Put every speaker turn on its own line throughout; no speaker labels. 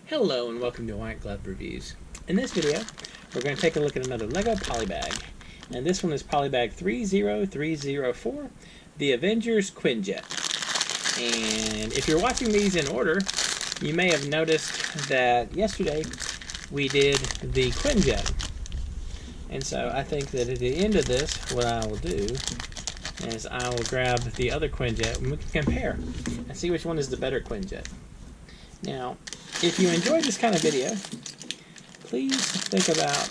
Hello and welcome to White Glove Reviews. In this video, we're going to take a look at another LEGO Polybag. And this one is Polybag 30304, the Avengers Quinjet. And if you're watching these in order, you may have noticed that yesterday we did the Quinjet. And so I think that at the end of this, what I will do is I will grab the other Quinjet and we can compare and see which one is the better Quinjet. Now, if you enjoyed this kind of video, please think about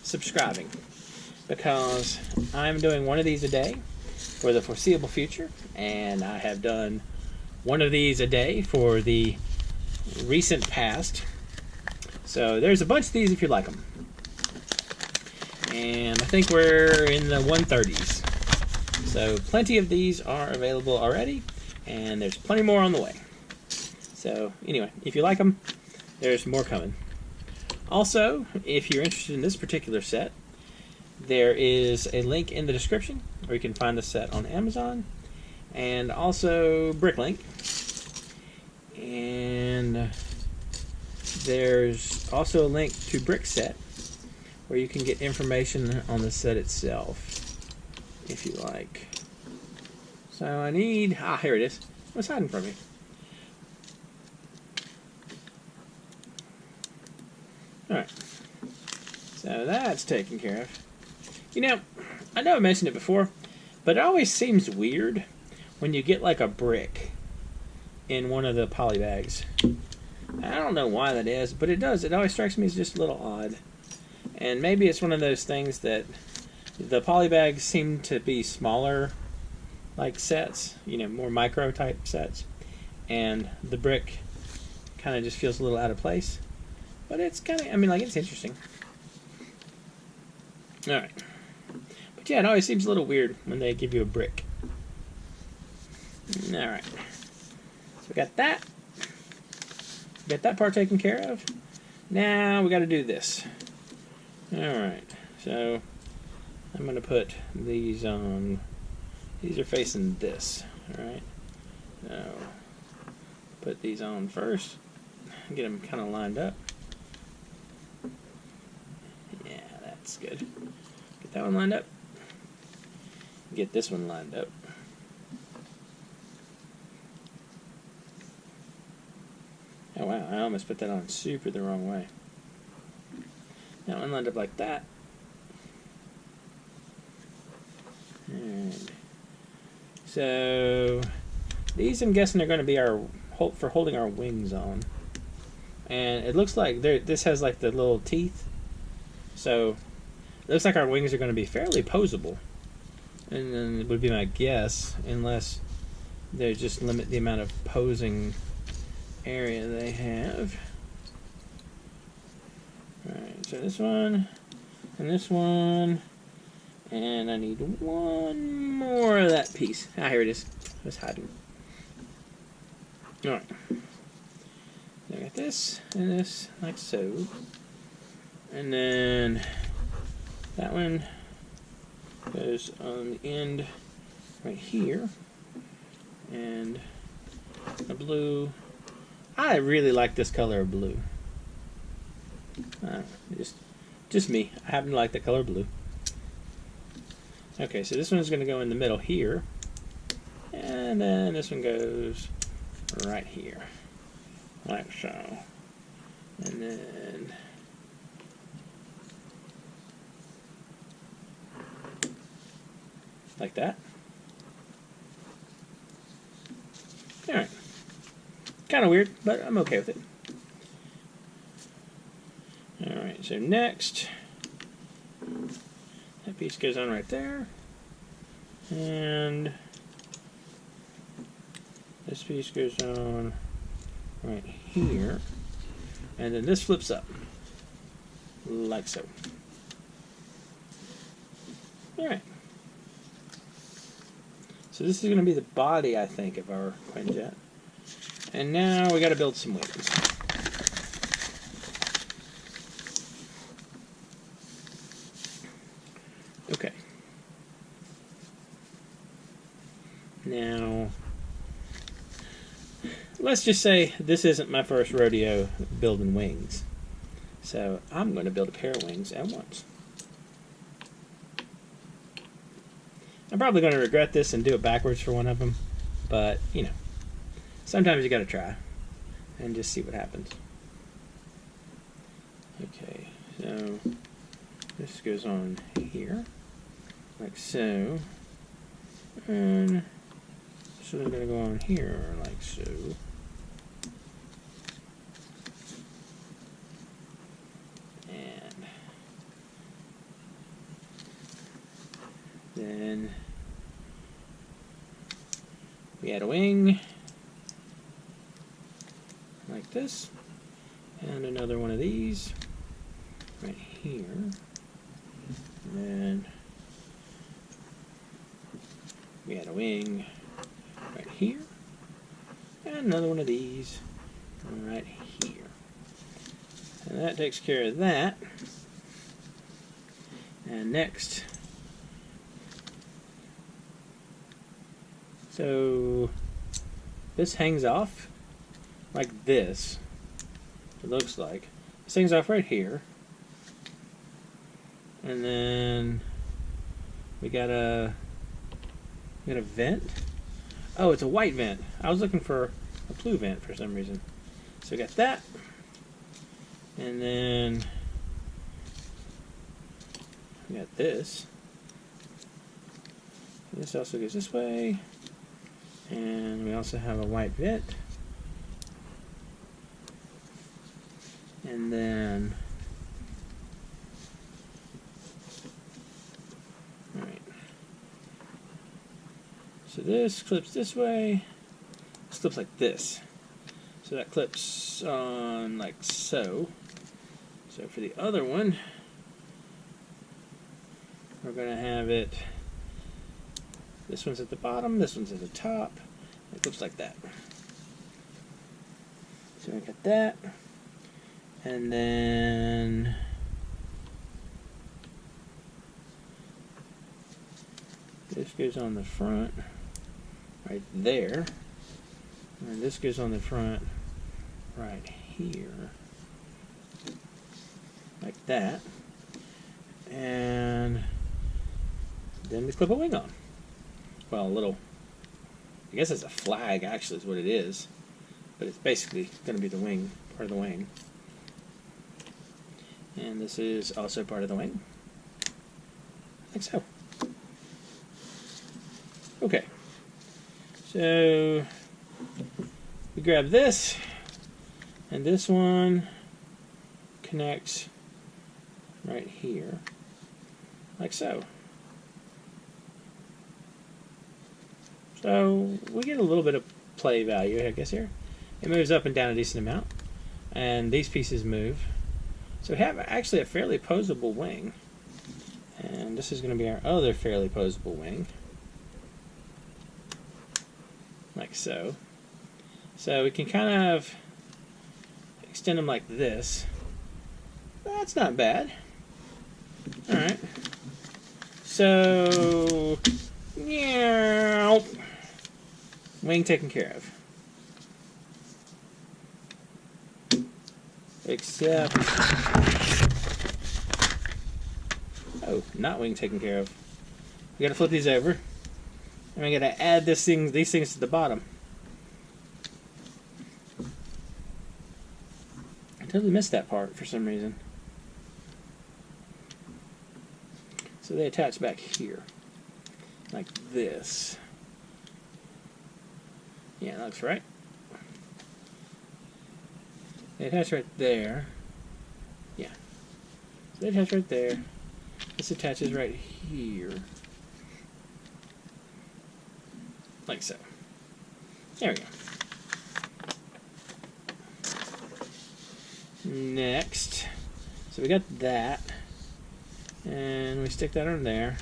subscribing, because I'm doing one of these a day for the foreseeable future, and I have done one of these a day for the recent past. So there's a bunch of these if you like them. And I think we're in the 130s. So plenty of these are available already, and there's plenty more on the way. So anyway, if you like them, there's more coming. Also, if you're interested in this particular set, there is a link in the description where you can find the set on Amazon, and also Bricklink. And there's also a link to Brickset where you can get information on the set itself if you like. So I need, here it is. What's hiding from me? Alright, so that's taken care of. You know, I know I mentioned it before, but it always seems weird when you get like a brick in one of the poly bags. I don't know why that is, but it does. It always strikes me as just a little odd. And maybe it's one of those things that the poly bags seem to be smaller like sets, you know, more micro type sets, and the brick kind of just feels a little out of place. But it's kind of, I mean, like, it's interesting. Alright. But yeah, it always seems a little weird when they give you a brick. Alright. So we got that. We got that part taken care of. Now we got to do this. Alright. So I'm going to put these on. These are facing this. Alright. So put these on first. Get them kind of lined up. That's good. Get that one lined up. Get this one lined up. Oh wow, I almost put that on super the wrong way. That one lined up like that. And so these, I'm guessing, are going to be our for holding our wings on. And it looks like this has like the little teeth. So it looks like our wings are going to be fairly posable, and then it would be my guess, unless they just limit the amount of posing area they have. Alright, so this one, and I need one more of that piece. Ah, here it is. It was hiding. Alright. I got this, and this, like so. And then that one goes on the end right here. And the blue, I really like this color of blue. Just me. I happen to like the color blue. Okay, so this one is going to go in the middle here. And then this one goes right here. Like so. And then like that. Alright. Kind of weird, but I'm okay with it. Alright, so next, that piece goes on right there. And this piece goes on right here. And then this flips up. Like so. Alright. So this is going to be the body, I think, of our Quinjet. And now we got to build some wings. Okay. Now, let's just say this isn't my first rodeo building wings. So I'm going to build a pair of wings at once. I'm probably going to regret this and do it backwards for one of them, but you know, sometimes you got to try and just see what happens. Okay, so this goes on here, like so, and so they're going to go on here, like so. And then we add a wing, like this, and another one of these right here, and then we add a wing right here, and another one of these right here. And that takes care of that. And next, so this hangs off like this. It looks like this hangs off right here, and then we got a vent. Oh, it's a white vent. I was looking for a blue vent for some reason. So we got that, and then we got this. This also goes this way, and we also have a white vent. And then, alright, so this clips this way, this clips like this. So that clips on like so. So for the other one, we're going to have it, this one's at the bottom, this one's at the top, it clips like that. So we got that. And then this goes on the front right there, and this goes on the front right here, like that, and then we clip a wing on. Well, a little, I guess it's a flag actually is what it is, but it's basically going to be the wing, part of the wing. And this is also part of the wing, like so. Okay, so we grab this, and this one connects right here, like so. So we get a little bit of play value, I guess, here. It moves up and down a decent amount, and these pieces move. So we have actually a fairly posable wing, and this is going to be our other fairly posable wing, like so. So we can kind of extend them like this. That's not bad. Alright. So, yeah, wing taken care of. Except, oh, not wing taken care of. We gotta flip these over, and we gotta add these things to the bottom. I totally missed that part for some reason. So they attach back here, like this. Yeah, that looks right. They attach right there. Yeah. So they attach right there. This attaches right here. Like so. There we go. Next. So we got that. And we stick that on there.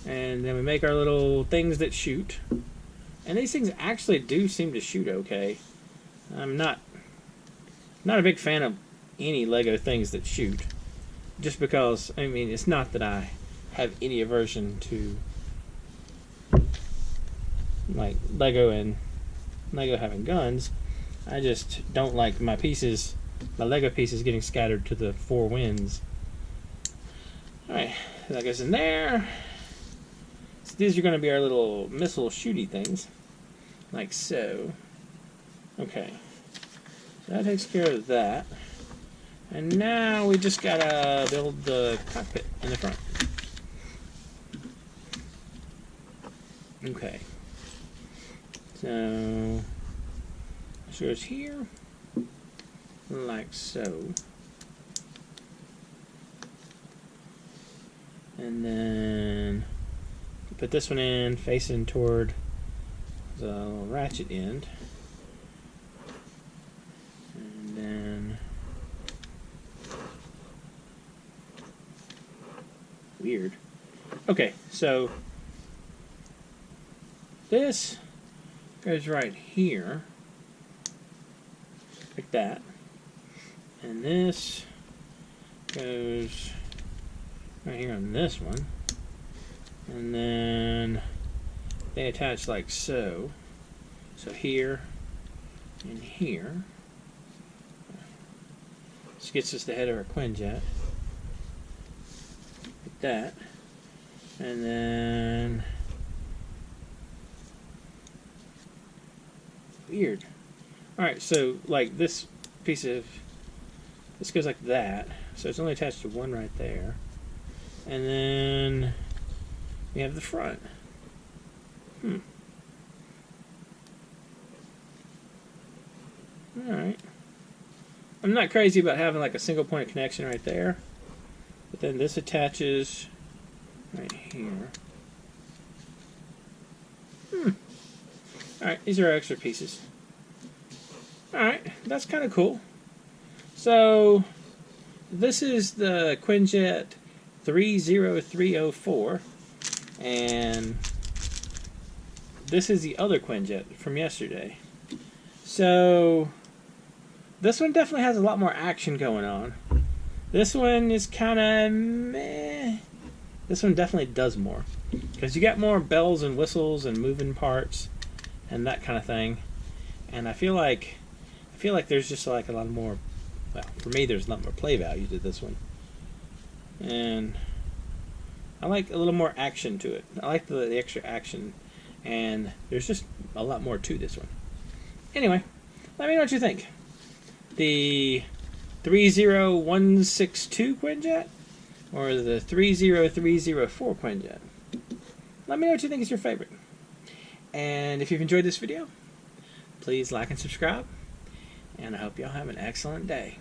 And then we make our little things that shoot. And these things actually do seem to shoot okay. I'm not a big fan of any Lego things that shoot, just because, I mean, it's not that I have any aversion to like Lego and Lego having guns. I just don't like my pieces, my Lego pieces, getting scattered to the four winds. Alright, that goes in there. So these are going to be our little missile shooty things. Like so. Okay. So that takes care of that. And now we just gotta build the cockpit in the front. Okay. So this goes here, like so. And then put this one in facing toward the little ratchet end. And then weird. Okay, so this goes right here, like that, and this goes right here on this one, and then they attach like so. So here and here. This gets us the head of our Quinjet. Like that, and then weird. Alright, so like this piece of this goes like that, so it's only attached to one right there, and then we have the front. Alright, I'm not crazy about having like a single point of connection right there, but then this attaches right here. Alright, these are our extra pieces. Alright, that's kind of cool. So, this is the Quinjet 30304, and this is the other Quinjet from yesterday. So, this one definitely has a lot more action going on. This one is kind of meh. This one definitely does more, because you got more bells and whistles and moving parts and that kind of thing. And I feel like there's just like a lot more, well, for me there's a lot more play value to this one. And I like a little more action to it. I like the extra action, and there's just a lot more to this one. Anyway, let me know what you think. The 30162 Quinjet or the 30304 Quinjet? Let me know what you think is your favorite. And if you've enjoyed this video, please like and subscribe, and I hope y'all have an excellent day.